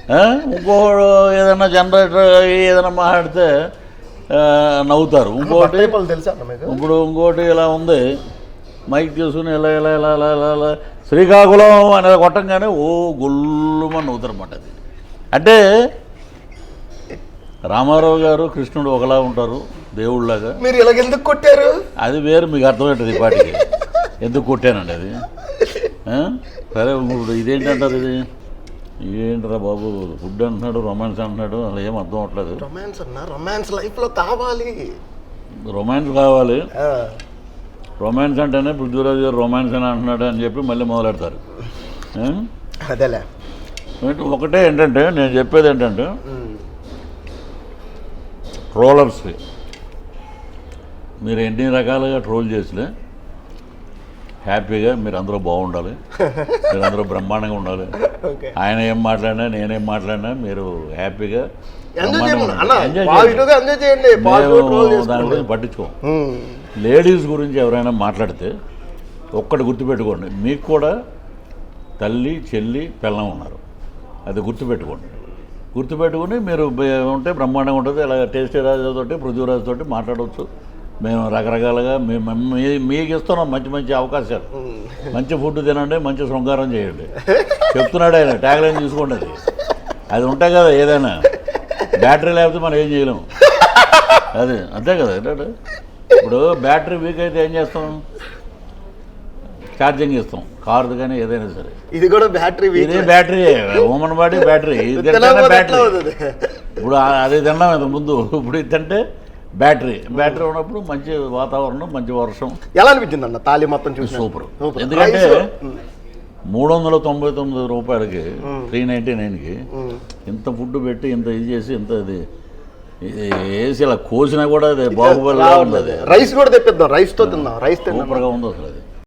ఇంకోడు ఏదైనా జనరేటర్ ఏదైనా మాట్లాడితే నవ్వుతారు. ఇంకోటి ఇంకోటి ఇలా ఉంది, మైక్ తీసుకుని ఇలా ఇలా ఇలా ఇలా ఇలా ఇలా శ్రీకాకుళం అనేది కొట్టంగానే ఓ గొల్లుమని నవ్వుతారు అన్నమాట. అది అంటే రామారావు గారు కృష్ణుడు ఒకలా ఉంటారు దేవుళ్ళలాగా. మీరు ఇలాగ ఎందుకు కొట్టారు అది వేరు, మీకు అర్థమవుతుంది ఈ పాటికి ఎందుకు కొట్టానండి అది. సరే ఇప్పుడు ఇదేంటంటారు, ఇది ఏంటరా బాబు, ఫుడ్ అంటున్నాడు, రొమాన్స్ అంటున్నాడు, అలా ఏం అర్థం అవట్లేదు. రొమాన్స్ అన్నా, రొమాన్స్ లైఫ్లో కావాలి, రొమాన్స్ కావాలి. రొమాన్స్ అంటేనే పృథ్వీరాజ్ గారు రొమాన్స్ అని అంటున్నాడు అని చెప్పి మళ్ళీ మొదలెడతారు. అదేలే. ఒకటే ఏంటంటే నేను చెప్పేది ఏంటంటే ట్రోలర్స్కి మీరు ఎన్ని రకాలుగా ట్రోల్ చేసినా హ్యాపీగా మీరు అందరూ బాగుండాలి, మీరు అందరూ బ్రహ్మాండంగా ఉండాలి. ఆయన ఏం మాట్లాడినా నేనేం మాట్లాడినా మీరు హ్యాపీగా దాని గురించి పట్టించుకోం. లేడీస్ గురించి ఎవరైనా మాట్లాడితే ఒక్కటి గుర్తుపెట్టుకోండి, మీకు కూడా తల్లి చెల్లి పిల్లం ఉన్నారు, అది గుర్తుపెట్టుకుని మీరు ఉంటే బ్రహ్మాండంగా ఉంటుంది. అలా టేస్టీ రాజుతోటి పృథ్వీరాజుతోటి మాట్లాడవచ్చు. మేము రకరకాలుగా మీకు ఇస్తున్నాం మంచి మంచి అవకాశాలు. మంచి ఫుడ్ తినండి, మంచి శృంగారం చేయండి చెప్తున్నాడు ఆయన. ట్యాగ్లైన్ చూసుకోండి, అది ఉంటాయి కదా. ఏదైనా బ్యాటరీ లేకపోతే మనం ఏం చేయలేము, అది అంతే కదా. ఇప్పుడు బ్యాటరీ వీక్ అయితే ఏం చేస్తాం, ఛార్జింగ్ ఇస్తాం, కారుది కానీ ఏదైనా సరే. ఇది కూడా బ్యాటరీ, ఇదే battery, human body battery. Battery ఇప్పుడు అది తిన్నాం ఇంత ముందు, ఇప్పుడు ఇది తింటే బ్యాటరీ ఉన్నప్పుడు మంచి వాతావరణం, మంచి వర్షం. ఎలా అనిపించింది అన్న తాళి మొత్తం చూసి? సూపర్. ఎందుకంటే 399 రూపాయలకి 399కి ఇంత ఫుడ్ పెట్టి ఇంత ఇది చేసి ఇంత ఇది వేసి ఇలా కోసినా కూడా అది బాగుపడిలా ఉంది. రైస్ కూడా తెప్పిద్దాం, రైస్తో తిందాం. రైస్ సూపర్గా ఉంది అసలు అది.